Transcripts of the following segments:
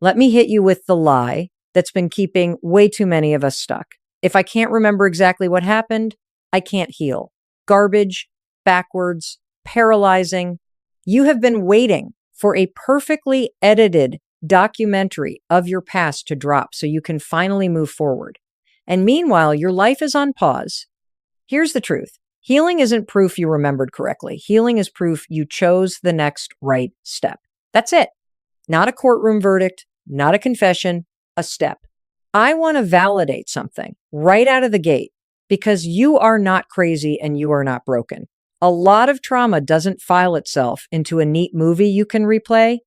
Let me hit you with the lie that's been keeping way too many of us stuck. If I can't remember exactly what happened, I can't heal. Garbage, backwards, paralyzing. You have been waiting for a perfectly edited documentary of your past to drop so you can finally move forward. And meanwhile, your life is on pause. Here's the truth. Healing isn't proof you remembered correctly. Healing is proof you chose the next right step. That's it. Not a courtroom verdict, not a confession, a step. I want to validate something right out of the gate because you are not crazy and you are not broken. A lot of trauma doesn't file itself into a neat movie you can replay.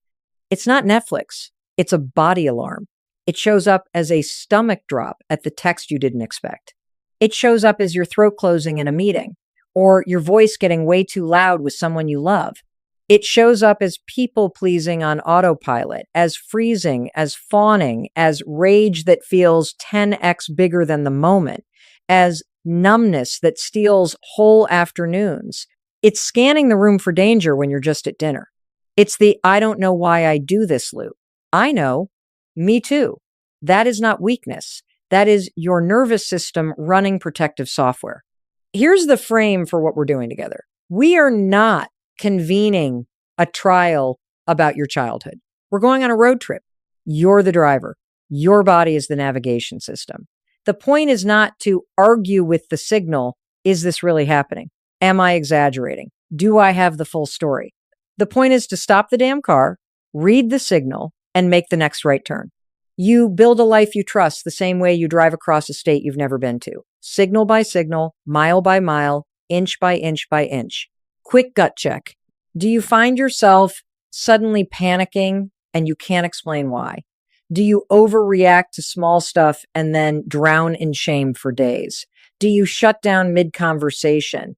It's not Netflix. It's a body alarm. It shows up as a stomach drop at the text you didn't expect. It shows up as your throat closing in a meeting or your voice getting way too loud with someone you love. It shows up as people pleasing on autopilot, as freezing, as fawning, as rage that feels 10x bigger than the moment, as numbness that steals whole afternoons. It's scanning the room for danger when you're just at dinner. It's the I don't know why I do this loop. I know. Me too. That is not weakness. That is your nervous system running protective software. Here's the frame for what we're doing together. We are not convening a trial about your childhood. We're going on a road trip. You're the driver. Your body is the navigation system. The point is not to argue with the signal. Is this really happening? Am I exaggerating? Do I have the full story? The point is to stop the damn car, read the signal, and make the next right turn. You build a life you trust the same way you drive across a state you've never been to. Signal by signal, mile by mile, inch by inch by inch. Quick gut check. Do you find yourself suddenly panicking and you can't explain why? Do you overreact to small stuff and then drown in shame for days? Do you shut down mid-conversation?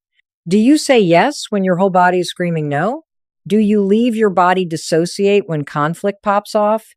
Do you say yes when your whole body is screaming no? Do you leave your body dissociate when conflict pops off?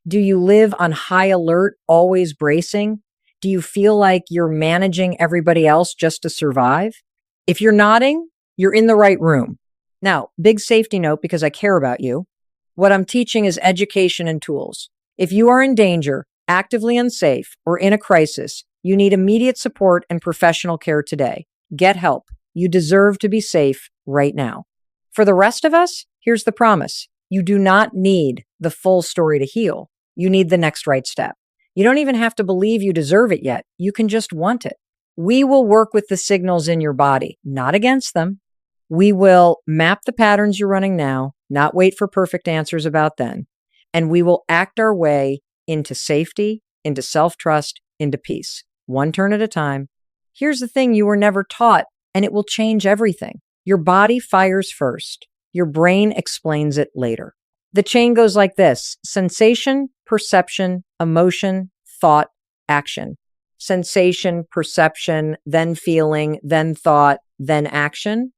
Do you live on high alert, always bracing? Do you feel like you're managing everybody else just to survive? If you're nodding, you're in the right room. Now, big safety note because I care about you. What I'm teaching is education and tools. If you are in danger, actively unsafe, or in a crisis, you need immediate support and professional care today. Get help. You deserve to be safe right now. For the rest of us, here's the promise. You do not need the full story to heal. You need the next right step. You don't even have to believe you deserve it yet. You can just want it. We will work with the signals in your body, not against them. We will map the patterns you're running now, not wait for perfect answers about then. And we will act our way into safety, into self-trust, into peace, one turn at a time. Here's the thing you were never taught, and it will change everything. Your body fires first. Your brain explains it later. The chain goes like this: sensation, perception, emotion, thought, action. Sensation, perception, then feeling, then thought, then action.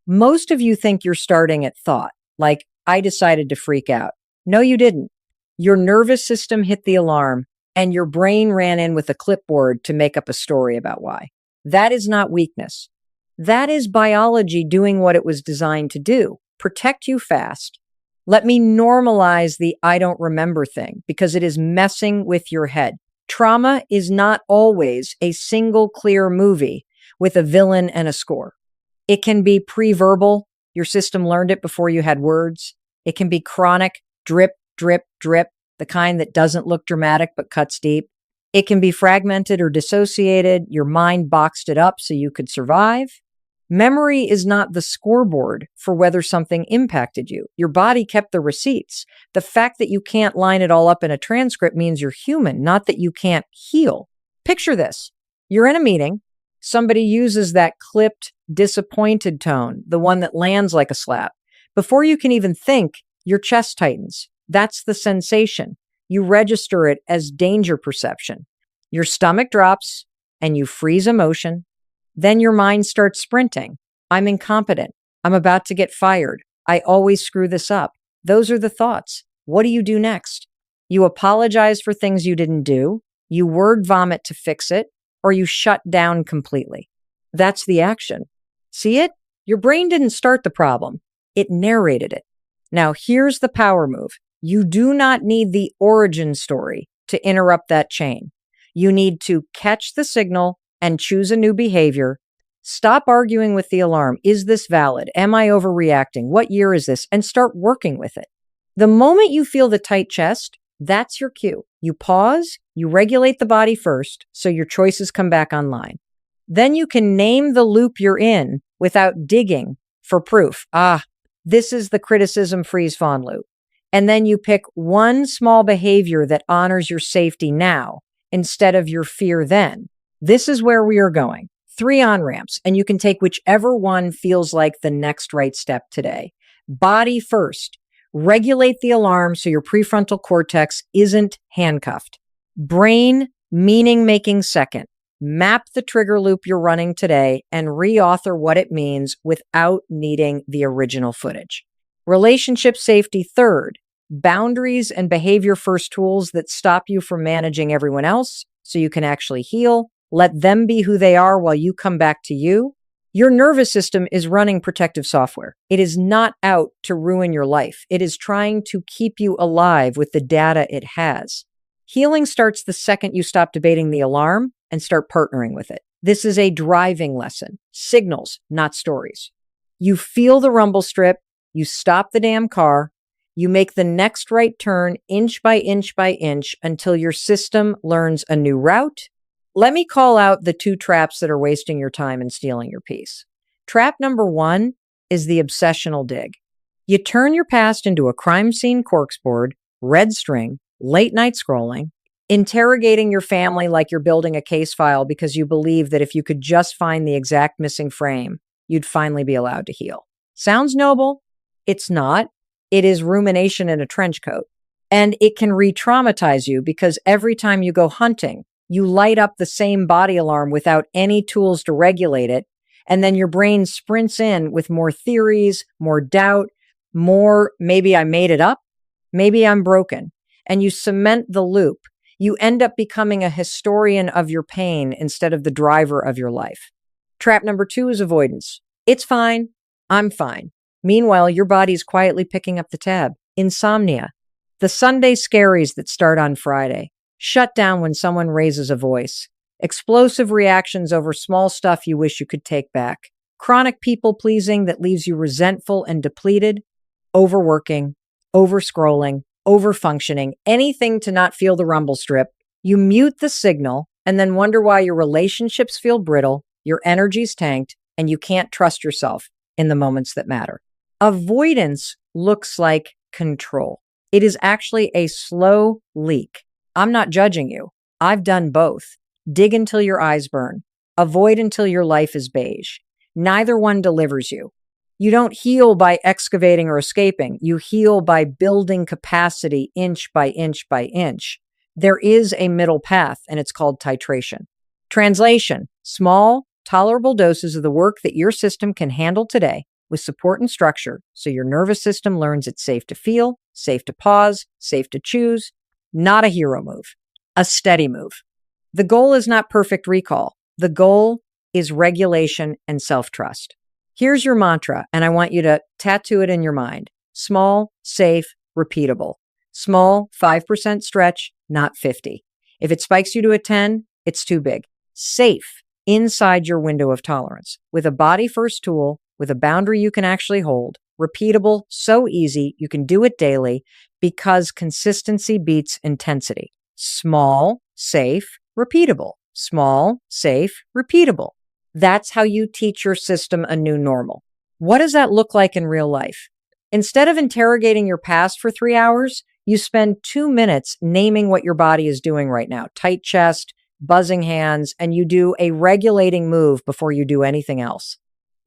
Most of you think you're starting at thought, like, I decided to freak out. No, you didn't. Your nervous system hit the alarm, and your brain ran in with a clipboard to make up a story about why. That is not weakness. That is biology doing what it was designed to do: protect you fast. Let me normalize the I don't remember thing because it is messing with your head. Trauma is not always a single clear movie with a villain and a score. It can be pre-verbal. Your system learned it before you had words. It can be chronic, drip, drip, drip, the kind that doesn't look dramatic but cuts deep. It can be fragmented or dissociated. Your mind boxed it up so you could survive. Memory is not the scoreboard for whether something impacted you. Your body kept the receipts. The fact that you can't line it all up in a transcript means you're human, not that you can't heal. Picture this. You're in a meeting. Somebody uses that clipped, disappointed tone, the one that lands like a slap. Before you can even think, your chest tightens. That's the sensation. You register it as danger perception. Your stomach drops and you freeze emotion. Then your mind starts sprinting. I'm incompetent. I'm about to get fired. I always screw this up. Those are the thoughts. What do you do next? You apologize for things you didn't do. You word vomit to fix it, or you shut down completely. That's the action. See it? Your brain didn't start the problem. It narrated it. Now here's the power move. You do not need the origin story to interrupt that chain. You need to catch the signal and choose a new behavior. Stop arguing with the alarm. Is this valid? Am I overreacting? What year is this? And start working with it. The moment you feel the tight chest, that's your cue. You pause, you regulate the body first, so your choices come back online. Then you can name the loop you're in without digging for proof. This is the criticism freeze fawn loop. And then you pick one small behavior that honors your safety now instead of your fear then. This is where we are going. 3 on-ramps, and you can take whichever one feels like the next right step today. Body first. Regulate the alarm so your prefrontal cortex isn't handcuffed. Brain, meaning-making second. Map the trigger loop you're running today and reauthor what it means without needing the original footage. Relationship safety third. Boundaries and behavior first tools that stop you from managing everyone else so you can actually heal. Let them be who they are while you come back to you. Your nervous system is running protective software. It is not out to ruin your life. It is trying to keep you alive with the data it has. Healing starts the second you stop debating the alarm and start partnering with it. This is a driving lesson. Signals, not stories. You feel the rumble strip. You stop the damn car. You make the next right turn inch by inch by inch until your system learns a new route. Let me call out the 2 traps that are wasting your time and stealing your peace. Trap number 1 is the obsessional dig. You turn your past into a crime scene corksboard, red string, late night scrolling, interrogating your family like you're building a case file because you believe that if you could just find the exact missing frame, you'd finally be allowed to heal. Sounds noble. It's not. It is rumination in a trench coat. And it can re-traumatize you because every time you go hunting, you light up the same body alarm without any tools to regulate it. And then your brain sprints in with more theories, more doubt, more maybe I made it up, maybe I'm broken. And you cement the loop. You end up becoming a historian of your pain instead of the driver of your life. Trap number 2 is avoidance. It's fine. I'm fine. Meanwhile, your body's quietly picking up the tab. Insomnia. The Sunday scaries that start on Friday. Shut down when someone raises a voice. Explosive reactions over small stuff you wish you could take back. Chronic people-pleasing that leaves you resentful and depleted. Overworking, over-scrolling, over-functioning, anything to not feel the rumble strip. You mute the signal and then wonder why your relationships feel brittle, your energy's tanked, and you can't trust yourself in the moments that matter. Avoidance looks like control. It is actually a slow leak. I'm not judging you. I've done both. Dig until your eyes burn. Avoid until your life is beige. Neither one delivers you. You don't heal by excavating or escaping. You heal by building capacity inch by inch by inch. There is a middle path, and it's called titration. Translation: small, tolerable doses of the work that your system can handle today with support and structure so your nervous system learns it's safe to feel, safe to pause, safe to choose. Not a hero move, a steady move. The goal is not perfect recall. The goal is regulation and self-trust. Here's your mantra, and I want you to tattoo it in your mind. Small, safe, repeatable. Small, 5% stretch, not 50. If it spikes you to a 10, it's too big. Safe, inside your window of tolerance, with a body-first tool, with a boundary you can actually hold. Repeatable, so easy, you can do it daily because consistency beats intensity. Small, safe, repeatable. Small, safe, repeatable. That's how you teach your system a new normal. What does that look like in real life? Instead of interrogating your past for 3 hours, you spend 2 minutes naming what your body is doing right now. Tight chest, buzzing hands, and you do a regulating move before you do anything else.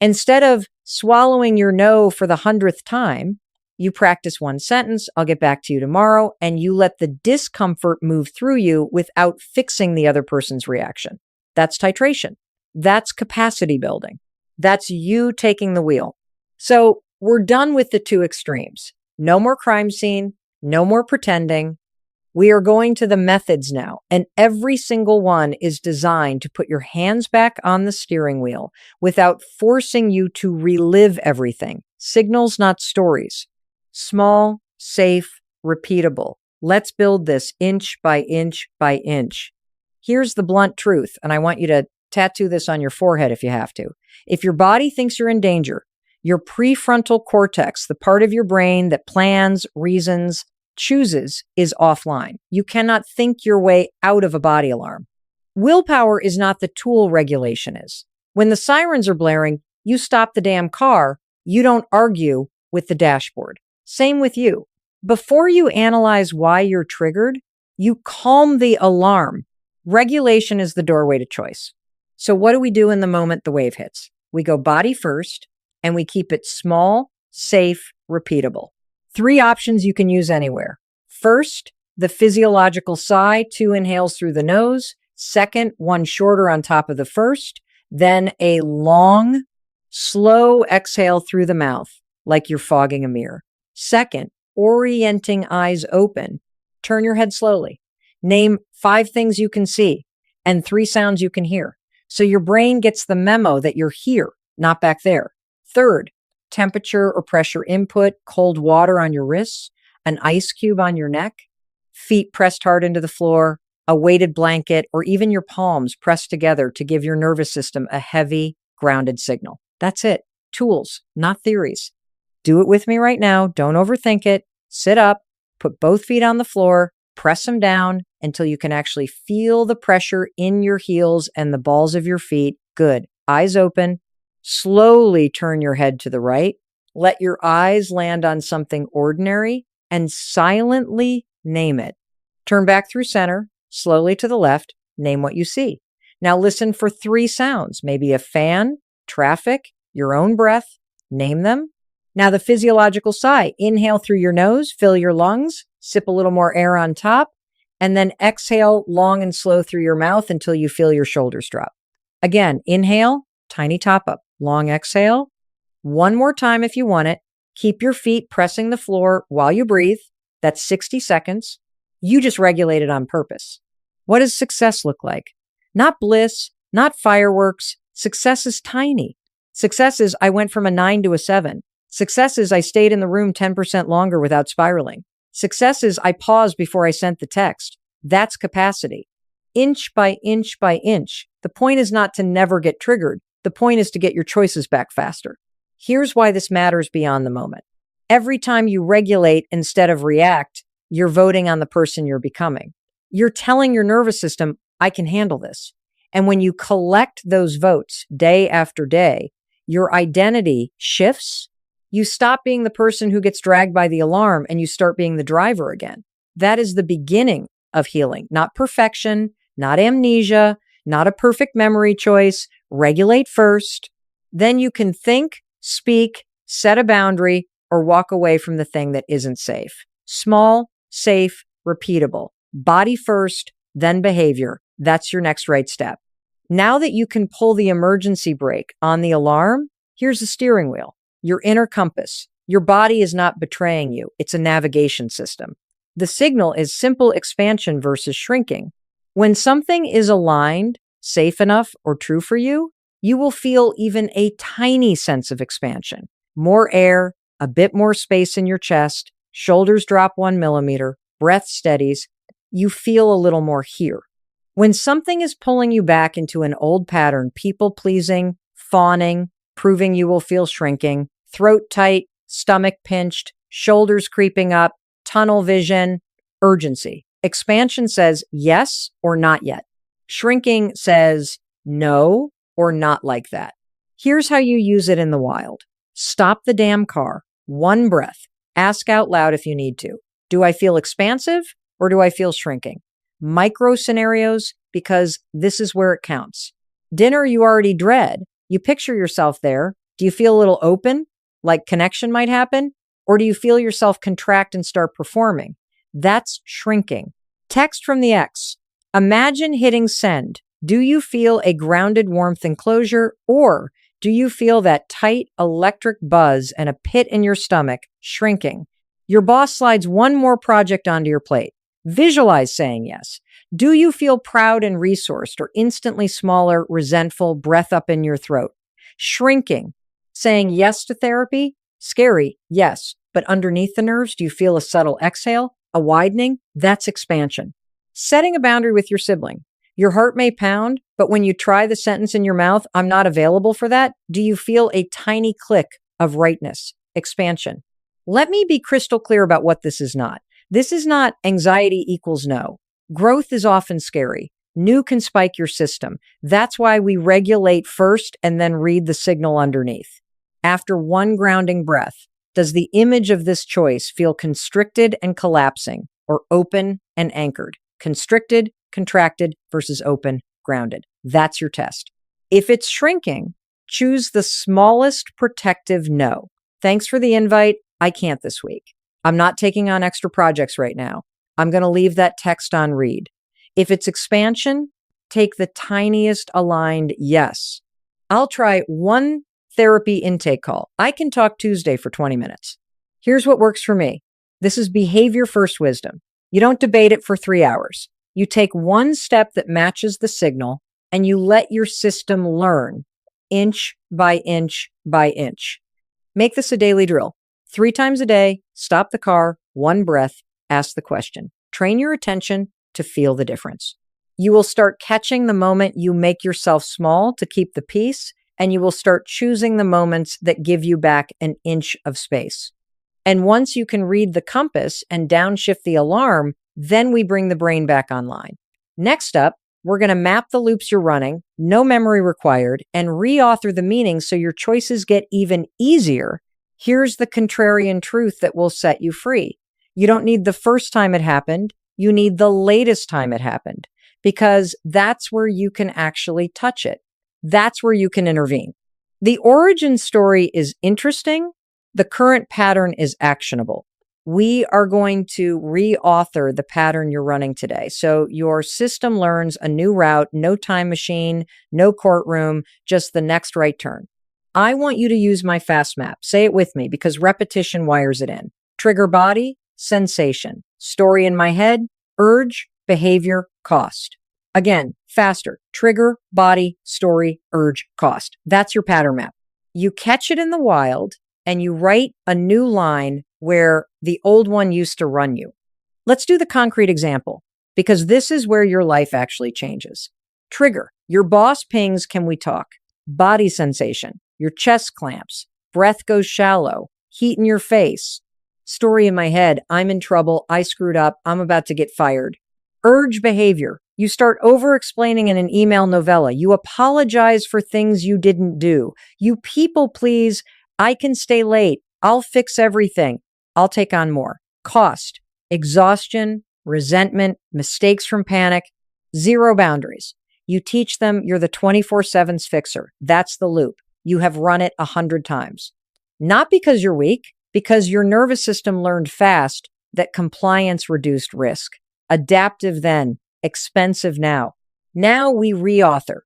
Instead of swallowing your no for the 100th time, you practice one sentence, I'll get back to you tomorrow, and you let the discomfort move through you without fixing the other person's reaction. That's titration. That's capacity building. That's you taking the wheel. So we're done with the 2 extremes. No more crime scene, no more pretending. We are going to the methods now, and every single one is designed to put your hands back on the steering wheel without forcing you to relive everything. Signals, not stories. Small, safe, repeatable. Let's build this inch by inch by inch. Here's the blunt truth, and I want you to tattoo this on your forehead if you have to. If your body thinks you're in danger, your prefrontal cortex, the part of your brain that plans, reasons, chooses, is offline. You cannot think your way out of a body alarm. Willpower is not the tool regulation is. When the sirens are blaring, you stop the damn car. You don't argue with the dashboard. Same with you. Before you analyze why you're triggered, you calm the alarm. Regulation is the doorway to choice. So what do we do in the moment the wave hits? We go body first, and we keep it small, safe, repeatable. 3 options you can use anywhere. First, the physiological sigh, 2 inhales through the nose. Second, 1 shorter on top of the first. Then a long, slow exhale through the mouth, like you're fogging a mirror. Second, orienting eyes open. Turn your head slowly. Name 5 things you can see and 3 sounds you can hear. So your brain gets the memo that you're here, not back there. Third, temperature or pressure input, cold water on your wrists, an ice cube on your neck, feet pressed hard into the floor, a weighted blanket, or even your palms pressed together to give your nervous system a heavy, grounded signal. That's it. Tools, not theories. Do it with me right now. Don't overthink it. Sit up, put both feet on the floor, press them down until you can actually feel the pressure in your heels and the balls of your feet. Good. Eyes open. Slowly turn your head to the right. Let your eyes land on something ordinary and silently name it. Turn back through center, slowly to the left. Name what you see. Now listen for 3 sounds, maybe a fan, traffic, your own breath. Name them. Now the physiological sigh. Inhale through your nose, fill your lungs, sip a little more air on top, and then exhale long and slow through your mouth until you feel your shoulders drop. Again, inhale, tiny top up, long exhale. 1 more time if you want it. Keep your feet pressing the floor while you breathe. That's 60 seconds. You just regulate it on purpose. What does success look like? Not bliss, not fireworks. Success is tiny. Success is I went from a 9 to a 7. Success is I stayed in the room 10% longer without spiraling. Success is I paused before I sent the text. That's capacity. Inch by inch by inch. The point is not to never get triggered. The point is to get your choices back faster. Here's why this matters beyond the moment. Every time you regulate instead of react, you're voting on the person you're becoming. You're telling your nervous system, I can handle this. And when you collect those votes day after day, your identity shifts. You stop being the person who gets dragged by the alarm and you start being the driver again. That is the beginning of healing, not perfection, not amnesia, not a perfect memory choice. Regulate first. Then you can think, speak, set a boundary, or walk away from the thing that isn't safe. Small, safe, repeatable. Body first, then behavior. That's your next right step. Now that you can pull the emergency brake on the alarm, here's the steering wheel. Your inner compass. Your body is not betraying you. It's a navigation system. The signal is simple expansion versus shrinking. When something is aligned, safe enough, or true for you, you will feel even a tiny sense of expansion. More air, a bit more space in your chest, shoulders drop 1 millimeter, breath steadies. You feel a little more here. When something is pulling you back into an old pattern, people-pleasing, fawning, proving you will feel shrinking, throat tight, stomach pinched, shoulders creeping up, tunnel vision, urgency. Expansion says yes or not yet. Shrinking says no or not like that. Here's how you use it in the wild. Stop the damn car. 1 breath. Ask out loud if you need to. Do I feel expansive or do I feel shrinking? Micro scenarios, because this is where it counts. Dinner you already dread. You picture yourself there. Do you feel a little open, like connection might happen? Or do you feel yourself contract and start performing? That's shrinking. Text from the ex. Imagine hitting send. Do you feel a grounded warmth and closure, or do you feel that tight electric buzz and a pit in your stomach, shrinking? Your boss slides 1 more project onto your plate. Visualize saying yes. Do you feel proud and resourced, or instantly smaller, resentful, breath up in your throat? Shrinking. Saying yes to therapy? Scary, yes. But underneath the nerves, do you feel a subtle exhale, a widening? That's expansion. Setting a boundary with your sibling. Your heart may pound, but when you try the sentence in your mouth, I'm not available for that, do you feel a tiny click of rightness, expansion? Let me be crystal clear about what this is not. This is not anxiety equals no. Growth is often scary. New can spike your system. That's why we regulate first and then read the signal underneath. After one grounding breath, does the image of this choice feel constricted and collapsing or open and anchored? Constricted, contracted versus open, grounded. That's your test. If it's shrinking, choose the smallest protective no. Thanks for the invite. I can't this week. I'm not taking on extra projects right now. I'm going to leave that text on read. If it's expansion, take the tiniest aligned yes. I'll try one therapy intake call. I can talk Tuesday for 20 minutes. Here's what works for me. This is behavior first wisdom. You don't debate it for 3 hours. You take one step that matches the signal and you let your system learn inch by inch by inch. Make this a daily drill. 3 times a day, stop the car, one breath, ask the question. Train your attention to feel the difference. You will start catching the moment you make yourself small to keep the peace, and you will start choosing the moments that give you back an inch of space. And once you can read the compass and downshift the alarm, then we bring the brain back online. Next up, we're going to map the loops you're running, no memory required, and reauthor the meaning so your choices get even easier. Here's the contrarian truth that will set you free. You don't need the first time it happened. You need the latest time it happened, because that's where you can actually touch it. That's where you can intervene. The origin story is interesting. The current pattern is actionable. We are going to reauthor the pattern you're running today. So your system learns a new route, no time machine, no courtroom, just the next right turn. I want you to use my fast map. Say it with me, because repetition wires it in. Trigger body, sensation. Story in my head, urge, behavior, cost. Again, faster. Trigger, body, story, urge, cost. That's your pattern map. You catch it in the wild and you write a new line where the old one used to run you. Let's do the concrete example, because this is where your life actually changes. Trigger, your boss pings, can we talk? Body sensation, your chest clamps, breath goes shallow, heat in your face. Story in my head, I'm in trouble, I screwed up, I'm about to get fired. Urge behavior, you start over-explaining in an email novella. You apologize for things you didn't do. You people please, I can stay late, I'll fix everything, I'll take on more. Cost, exhaustion, resentment, mistakes from panic, zero boundaries. You teach them you're the 24/7's fixer. That's the loop. You have run it 100 times. Not because you're weak, because your nervous system learned fast that compliance reduced risk. Adaptive then, expensive now. Now we reauthor.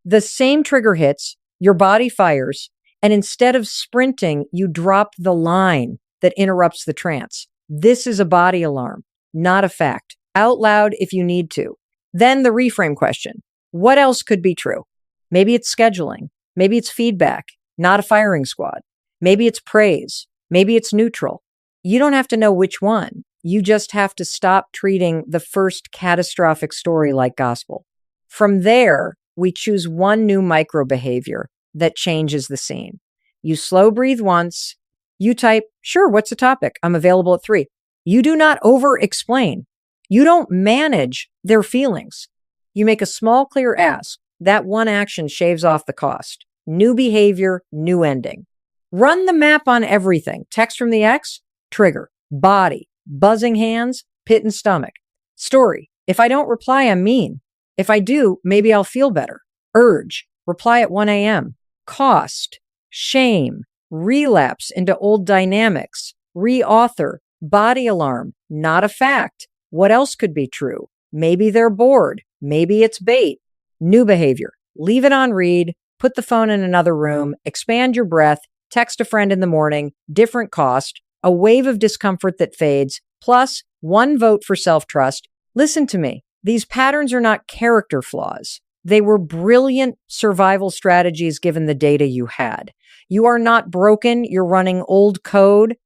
The same trigger hits, your body fires, and instead of sprinting, you drop the line that interrupts the trance. This is a body alarm, not a fact. Out loud if you need to. Then the reframe question. What else could be true? Maybe it's scheduling. Maybe it's feedback, not a firing squad. Maybe it's praise. Maybe it's neutral. You don't have to know which one. You just have to stop treating the first catastrophic story like gospel. From there, we choose one new micro behavior that changes the scene. You slow breathe once. You type, sure, what's the topic? I'm available at 3. You do not over-explain. You don't manage their feelings. You make a small, clear ask. That one action shaves off the cost. New behavior, new ending. Run the map on everything. Text from the ex, trigger. Body, buzzing hands, pit and stomach. Story, if I don't reply, I'm mean. If I do, maybe I'll feel better. Urge, reply at 1 a.m. Cost, shame, relapse into old dynamics. Reauthor, body alarm, not a fact. What else could be true? Maybe they're bored. Maybe it's bait. New behavior, leave it on read, put the phone in another room, expand your breath, text a friend in the morning, different cost, a wave of discomfort that fades, plus 1 vote for self-trust. Listen to me. These patterns are not character flaws. They were brilliant survival strategies given the data you had. You are not broken. You're running old code.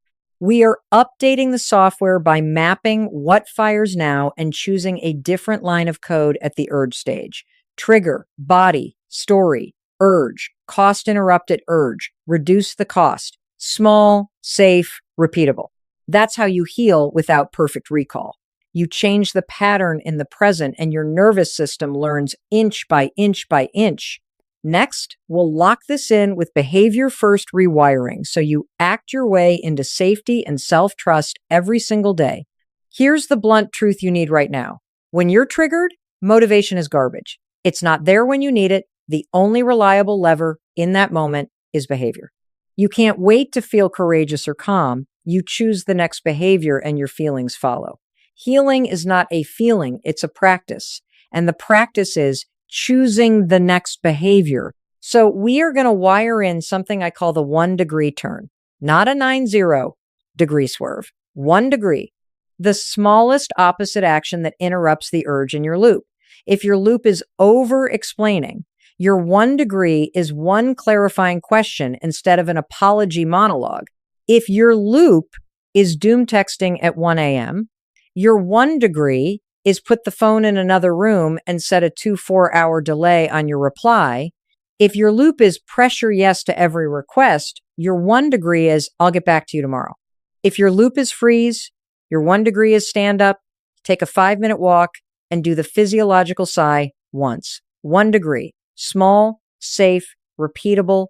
We are updating the software by mapping what fires now and choosing a different line of code at the urge stage. Trigger, body, story, urge, cost interrupted urge, reduce the cost, small, safe, repeatable. That's how you heal without perfect recall. You change the pattern in the present and your nervous system learns inch by inch by inch. Next, we'll lock this in with behavior first rewiring so you act your way into safety and self-trust every single day. Here's the blunt truth you need right now. When you're triggered, motivation is garbage. It's not there when you need it. The only reliable lever in that moment is behavior. You can't wait to feel courageous or calm. You choose the next behavior and your feelings follow. Healing is not a feeling, it's a practice. And the practice is choosing the next behavior. So we are going to wire in something I call the 1 degree turn, not a 90-degree swerve. 1 degree, the smallest opposite action that interrupts the urge in your loop. If your loop is over-explaining, your 1 degree is one clarifying question instead of an apology monologue. If your loop is doom texting at 1 a.m., your 1 degree is put the phone in another room and set a 2-4 hour delay on your reply. If your loop is pressure yes to every request, your 1 degree is I'll get back to you tomorrow. If your loop is freeze, your 1 degree is stand up, take a 5-minute walk, and do the physiological sigh once. 1 degree, small, safe, repeatable.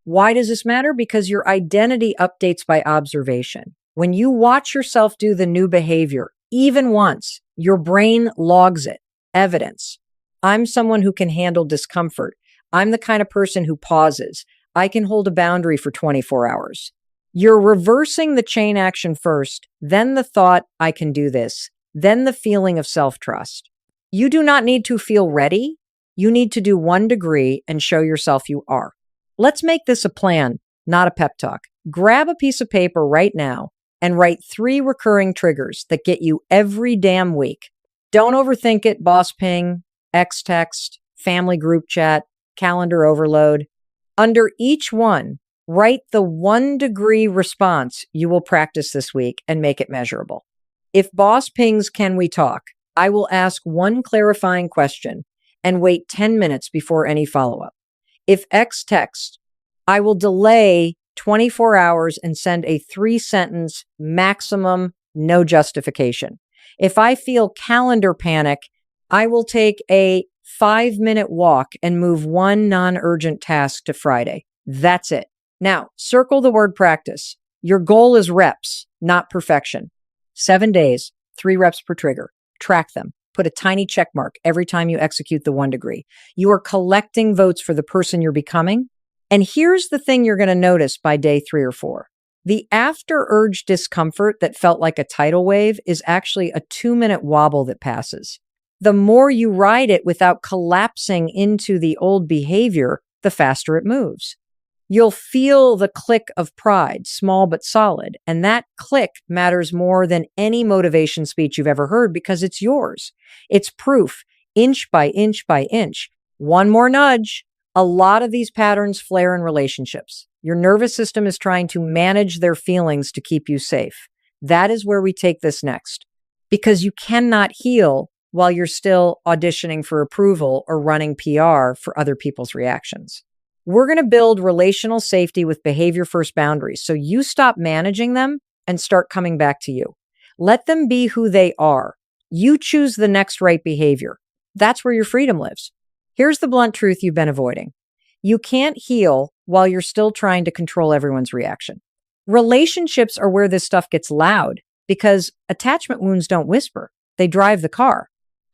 Why does this matter? Because your identity updates by observation. When you watch yourself do the new behavior, even once, your brain logs it. Evidence. I'm someone who can handle discomfort. I'm the kind of person who pauses. I can hold a boundary for 24 hours. You're reversing the chain action first, then the thought, I can do this, then the feeling of self-trust. You do not need to feel ready. You need to do 1 degree and show yourself you are. Let's make this a plan, not a pep talk. Grab a piece of paper right now and write 3 recurring triggers that get you every damn week. Don't overthink it, boss ping, X text, family group chat, calendar overload. Under each one, write the 1 degree response you will practice this week and make it measurable. If boss pings, can we talk? I will ask 1 clarifying question and wait 10 minutes before any follow-up. If X text, I will delay 24 hours and send a 3-sentence maximum, no justification. If I feel calendar panic, I will take a 5-minute walk and move 1 non-urgent task to Friday. That's it. Now, circle the word practice. Your goal is reps, not perfection. 7 days, 3 reps per trigger. Track them. Put a tiny check mark every time you execute the 1 degree. You are collecting votes for the person you're becoming. And here's the thing you're going to notice by day 3 or 4. The after-urge discomfort that felt like a tidal wave is actually a 2-minute wobble that passes. The more you ride it without collapsing into the old behavior, the faster it moves. You'll feel the click of pride, small but solid, and that click matters more than any motivation speech you've ever heard because it's yours. It's proof, inch by inch by inch. 1 more nudge. A lot of these patterns flare in relationships. Your nervous system is trying to manage their feelings to keep you safe. That is where we take this next. Because you cannot heal while you're still auditioning for approval or running PR for other people's reactions. We're going to build relational safety with behavior first boundaries. So you stop managing them and start coming back to you. Let them be who they are. You choose the next right behavior. That's where your freedom lives. Here's the blunt truth you've been avoiding. You can't heal while you're still trying to control everyone's reaction. Relationships are where this stuff gets loud because attachment wounds don't whisper. They drive the car.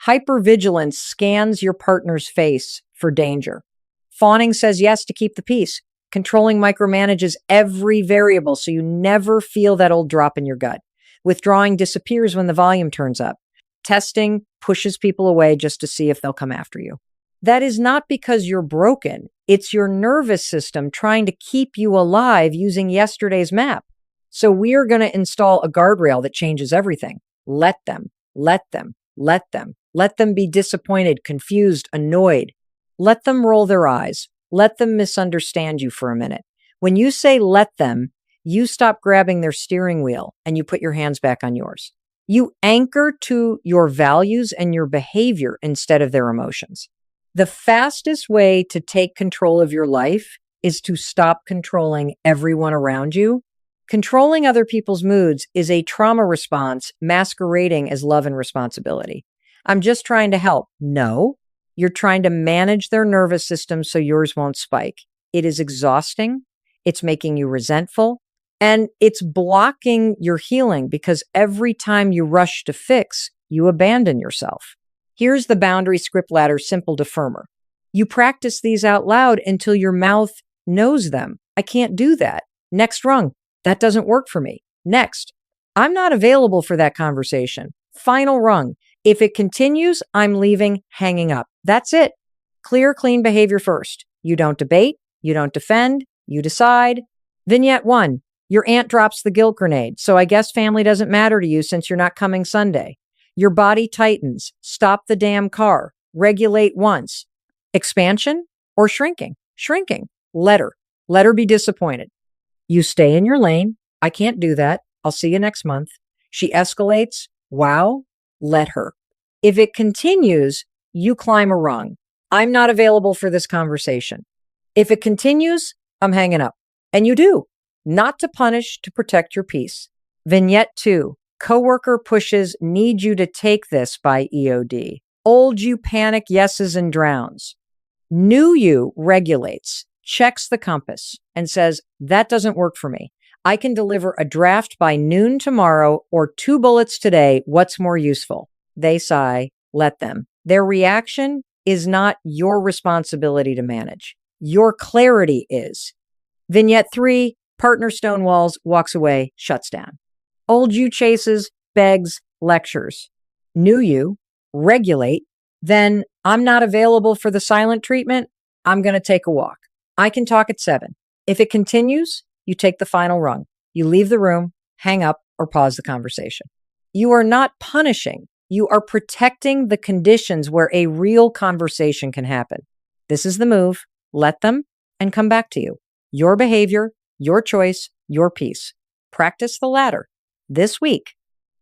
Hypervigilance scans your partner's face for danger. Fawning says yes to keep the peace. Controlling micromanages every variable so you never feel that old drop in your gut. Withdrawing disappears when the volume turns up. Testing pushes people away just to see if they'll come after you. That is not because you're broken. It's your nervous system trying to keep you alive using yesterday's map. So we are going to install a guardrail that changes everything. Let them, let them, let them. Let them be disappointed, confused, annoyed. Let them roll their eyes. Let them misunderstand you for a minute. When you say let them, You stop grabbing their steering wheel and you put your hands back on yours. You anchor to your values and your behavior instead of their emotions. The fastest way to take control of your life is to stop controlling everyone around you. Controlling other people's moods is a trauma response masquerading as love and responsibility. I'm just trying to help. No, you're trying to manage their nervous system so yours won't spike. It is exhausting. It's making you resentful. And it's blocking your healing because every time you rush to fix, you abandon yourself. Here's the boundary script ladder, simple to firmer. You practice these out loud until your mouth knows them. I can't do that. Next rung. That doesn't work for me. Next. I'm not available for that conversation. Final rung. If it continues, I'm leaving, hanging up. That's it. Clear, clean behavior first. You don't debate. You don't defend. You decide. Vignette 1. Your aunt drops the guilt grenade, so I guess family doesn't matter to you since you're not coming Sunday. Your body tightens. Stop the damn car. Regulate once. Expansion or shrinking? Shrinking. Let her be disappointed. You stay in your lane. I can't do that. I'll see you next month. She escalates. Wow. Let her. If it continues, you climb a rung. I'm not available for this conversation. If it continues, I'm hanging up. And you do. Not to punish, to protect your peace. Vignette 2. Coworker pushes, need you to take this by EOD. Old you panic yeses and drowns. New you regulates, checks the compass, and says, that doesn't work for me. I can deliver a draft by noon tomorrow or 2 bullets today. What's more useful? They sigh, let them. Their reaction is not your responsibility to manage. Your clarity is. Vignette 3. Partner stonewalls, walks away, shuts down. Old you chases, begs, lectures. New you, regulate. Then I'm not available for the silent treatment. I'm going to take a walk. I can talk at 7. If it continues, you take the final rung. You leave the room, hang up, or pause the conversation. You are not punishing. You are protecting the conditions where a real conversation can happen. This is the move. Let them and come back to you. Your behavior, your choice, your peace. Practice the latter. This week,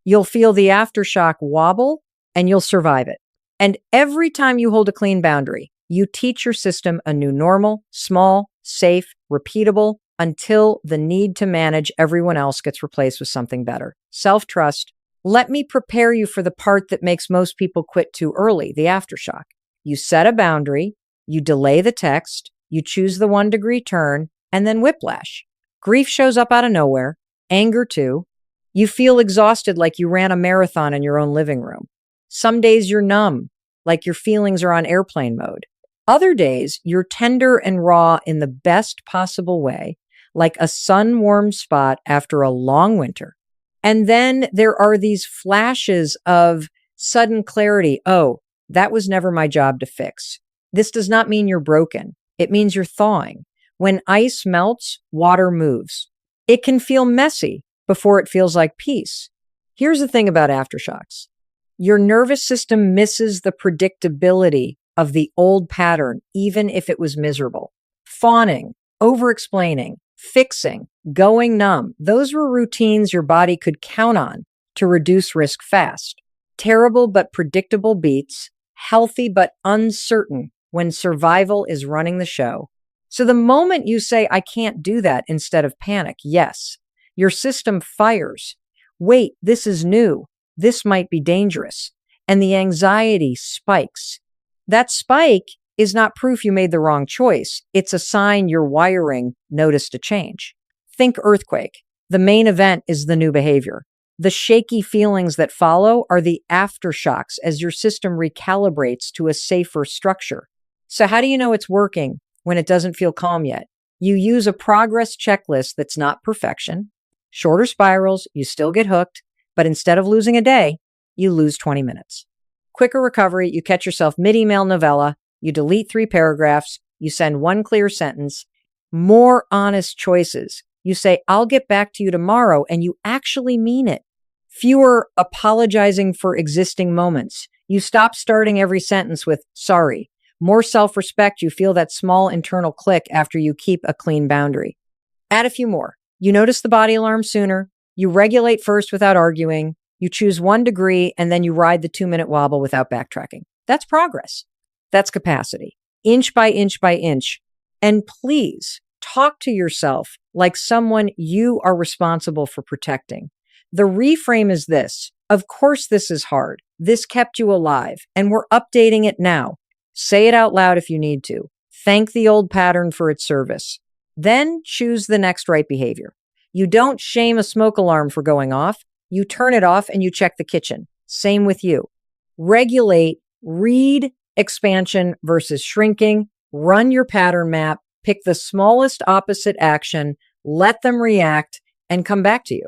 you'll feel the aftershock wobble and you'll survive it. And every time you hold a clean boundary, you teach your system a new normal, small, safe, repeatable, until the need to manage everyone else gets replaced with something better. Self-trust. Let me prepare you for the part that makes most people quit too early, the aftershock. You set a boundary, you delay the text, you choose the 1-degree turn, and then whiplash. Grief shows up out of nowhere, anger too. You feel exhausted like you ran a marathon in your own living room. Some days you're numb, like your feelings are on airplane mode. Other days, you're tender and raw in the best possible way, like a sun-warmed spot after a long winter. And then there are these flashes of sudden clarity. Oh, that was never my job to fix. This does not mean you're broken. It means you're thawing. When ice melts, water moves. It can feel messy before it feels like peace. Here's the thing about aftershocks. Your nervous system misses the predictability of the old pattern, even if it was miserable. Fawning, over-explaining, fixing, going numb. Those were routines your body could count on to reduce risk fast. Terrible but predictable beats, healthy but uncertain when survival is running the show. So the moment you say, I can't do that instead of panic, yes, your system fires. Wait, this is new. This might be dangerous. And the anxiety spikes. That spike is not proof you made the wrong choice. It's a sign your wiring noticed a change. Think earthquake. The main event is the new behavior. The shaky feelings that follow are the aftershocks as your system recalibrates to a safer structure. So how do you know it's working when it doesn't feel calm yet? You use a progress checklist that's not perfection. Shorter spirals, you still get hooked, but instead of losing a day, you lose 20 minutes. Quicker recovery, you catch yourself mid-email novella, you delete 3 paragraphs, you send 1 clear sentence. More honest choices. You say, I'll get back to you tomorrow, and you actually mean it. Fewer apologizing for existing moments. You stop starting every sentence with sorry. More self-respect, you feel that small internal click after you keep a clean boundary. Add a few more. You notice the body alarm sooner. You regulate first without arguing. You choose 1 degree, and then you ride the 2-minute wobble without backtracking. That's progress. That's capacity. Inch by inch by inch. And please talk to yourself like someone you are responsible for protecting. The reframe is this. Of course, this is hard. This kept you alive, and we're updating it now. Say it out loud if you need to. Thank the old pattern for its service. Then choose the next right behavior. You don't shame a smoke alarm for going off. You turn it off and you check the kitchen. Same with you. Regulate, read expansion versus shrinking, run your pattern map, pick the smallest opposite action, let them react, and come back to you.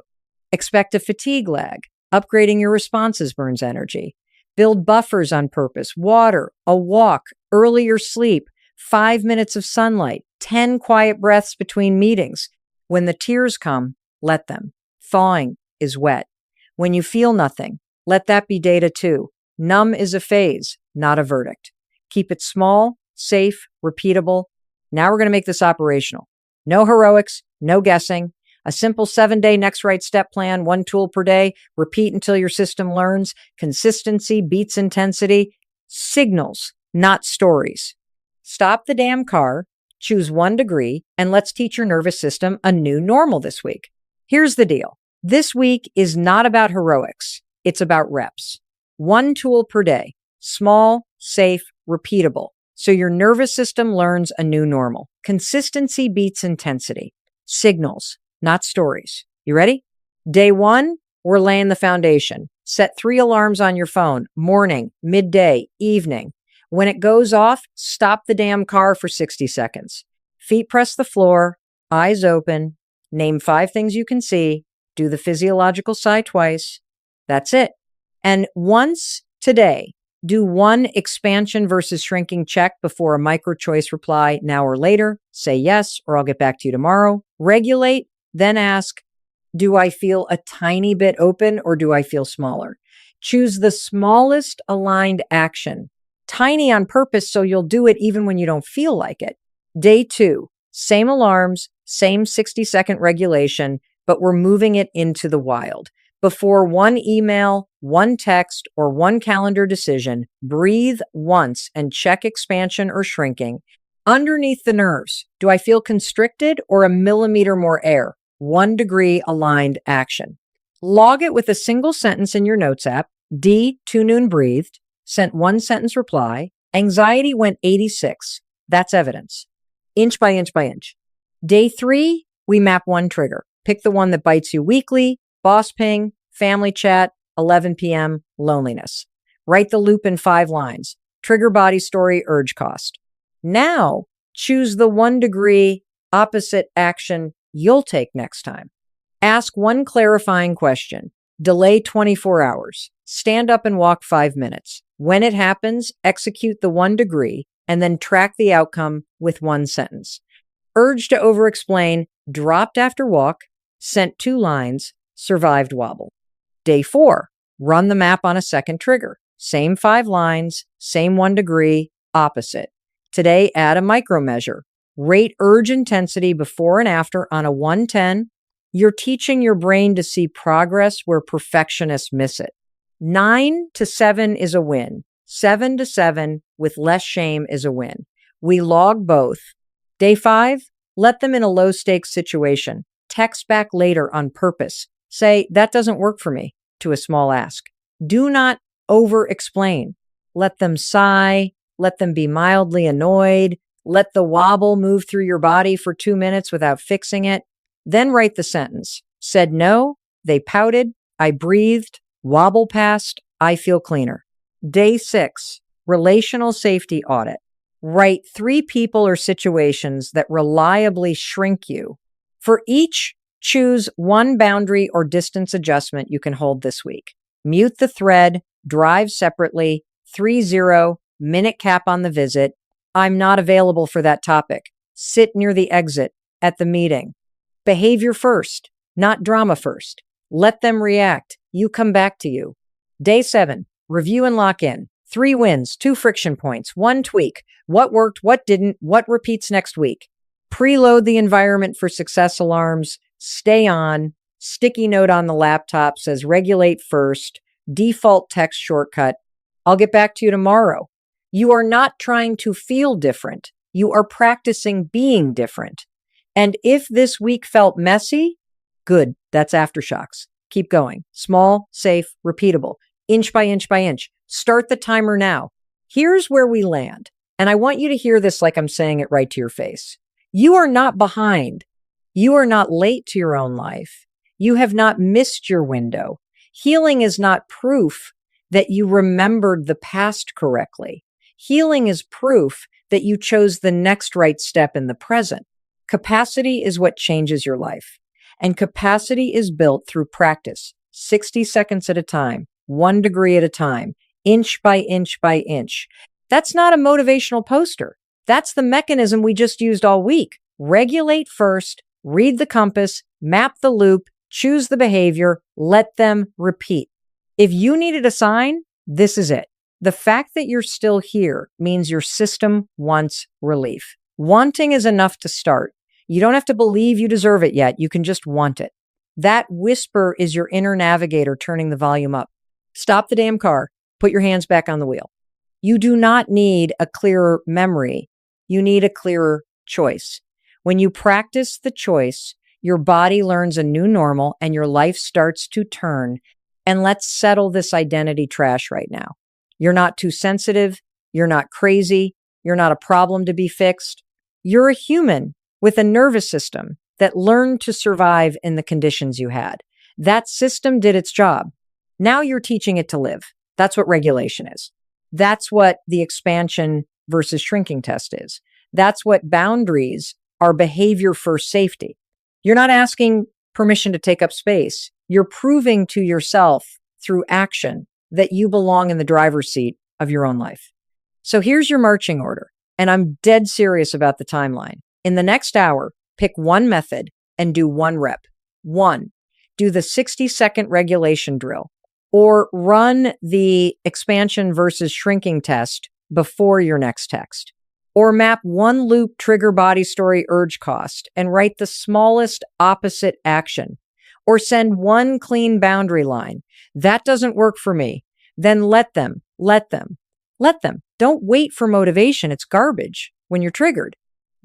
Expect a fatigue lag. Upgrading your responses burns energy. Build buffers on purpose. Water, a walk, earlier sleep, 5 minutes of sunlight, 10 quiet breaths between meetings. When the tears come, let them. Thawing is wet. When you feel nothing, let that be data too. Numb is a phase, not a verdict. Keep it small, safe, repeatable. Now we're going to make this operational. No heroics, no guessing. A simple 7-day next right step plan, 1 tool per day. Repeat until your system learns. Consistency beats intensity. Signals, not stories. Stop the damn car, choose 1 degree, and let's teach your nervous system a new normal this week. Here's the deal. This week is not about heroics. It's about reps. 1 tool per day. Small, safe, repeatable. So your nervous system learns a new normal. Consistency beats intensity. Signals, not stories. You ready? Day 1, we're laying the foundation. Set 3 alarms on your phone. Morning, midday, evening. When it goes off, stop the damn car for 60 seconds. Feet press the floor, eyes open, name 5 things you can see, do the physiological sigh twice. That's it. And once today, do 1 expansion versus shrinking check before a micro choice reply now or later. Say yes, or I'll get back to you tomorrow. Regulate, then ask, do I feel a tiny bit open or do I feel smaller? Choose the smallest aligned action. Tiny on purpose so you'll do it even when you don't feel like it. Day 2, same alarms, same 60-second regulation, but we're moving it into the wild. Before 1 email, 1 text, or 1 calendar decision, breathe once and check expansion or shrinking. Underneath the nerves, do I feel constricted or a millimeter more air? 1 degree aligned action. Log it with a single sentence in your notes app. D, 2 noon breathed. Sent 1 sentence reply. Anxiety went 86. That's evidence. Inch by inch by inch. Day 3, we map 1 trigger. Pick the one that bites you weekly. Boss ping, family chat, 11 p.m., loneliness. Write the loop in 5 lines. Trigger body story, urge cost. Now, choose the 1 degree opposite action you'll take next time. Ask 1 clarifying question. Delay 24 hours. Stand up and walk 5 minutes. When it happens, execute the 1 degree and then track the outcome with 1 sentence. Urge to over-explain, dropped after walk, sent 2 lines, survived wobble. Day 4, run the map on a second trigger. Same 5 lines, same 1 degree, opposite. Today, add a micro measure. Rate urge intensity before and after on a 110. You're teaching your brain to see progress where perfectionists miss it. 9 to 7 is a win. 7 to 7 with less shame is a win. We log both. Day 5, let them in a low stakes situation. Text back later on purpose. Say, that doesn't work for me, to a small ask. Do not over-explain. Let them sigh. Let them be mildly annoyed. Let the wobble move through your body for 2 minutes without fixing it. Then write the sentence. Said no, they pouted, I breathed, wobble passed, I feel cleaner. Day 6, relational safety audit. Write 3 people or situations that reliably shrink you. For each, choose 1 boundary or distance adjustment you can hold this week. Mute the thread, drive separately, 3-0, minute cap on the visit. I'm not available for that topic. Sit near the exit at the meeting. Behavior first, not drama first. Let them react. You come back to you. Day 7, review and lock in. 3 wins, 2 friction points, 1 tweak. What worked, what didn't, what repeats next week. Preload the environment for success alarms. stay on, sticky note on the laptop says regulate first, default text shortcut. I'll get back to you tomorrow. You are not trying to feel different. You are practicing being different. And if this week felt messy, good. That's Aftershocks. Keep going. Small, safe, repeatable. Inch by inch by inch. Start the timer now. Here's where we land. And I want you to hear this like I'm saying it right to your face. You are not behind. You are not late to your own life. You have not missed your window. Healing is not proof that you remembered the past correctly. Healing is proof that you chose the next right step in the present. Capacity is what changes your life. And capacity is built through practice, 60 seconds at a time, 1 degree at a time, inch by inch by inch. That's not a motivational poster. That's the mechanism we just used all week. Regulate first, read the compass, map the loop, choose the behavior, let them repeat. If you needed a sign, this is it. The fact that you're still here means your system wants relief. Wanting is enough to start. You don't have to believe you deserve it yet. You can just want it. That whisper is your inner navigator turning the volume up. Stop the damn car. Put your hands back on the wheel. You do not need a clearer memory. You need a clearer choice. When you practice the choice, your body learns a new normal and your life starts to turn. And let's settle this identity trash right now. You're not too sensitive. You're not crazy. You're not a problem to be fixed. You're a human with a nervous system that learned to survive in the conditions you had. That system did its job. Now you're teaching it to live. That's what regulation is. That's what the expansion versus shrinking test is. That's what boundaries are, behavior for safety. You're not asking permission to take up space. You're proving to yourself through action that you belong in the driver's seat of your own life. So here's your marching order. And I'm dead serious about the timeline. In the next hour, pick one method and do 1 rep. 1, do the 60-second regulation drill or run the expansion versus shrinking test before your next text. Or map 1 loop trigger body story urge cost and write the smallest opposite action. Or send 1 clean boundary line. That doesn't work for me. Then let them. Don't wait for motivation. It's garbage when you're triggered.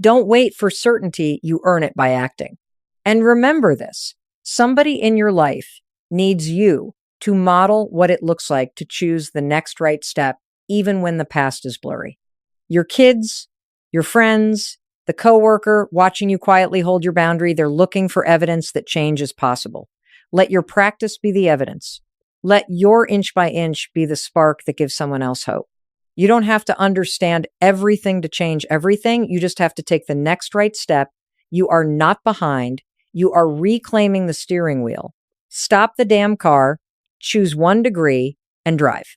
Don't wait for certainty. You earn it by acting. And remember this, somebody in your life needs you to model what it looks like to choose the next right step, even when the past is blurry. Your kids, your friends, the coworker watching you quietly hold your boundary, they're looking for evidence that change is possible. Let your practice be the evidence. Let your inch by inch be the spark that gives someone else hope. You don't have to understand everything to change everything. You just have to take the next right step. You are not behind. You are reclaiming the steering wheel. Stop the damn car, choose 1 degree, and drive.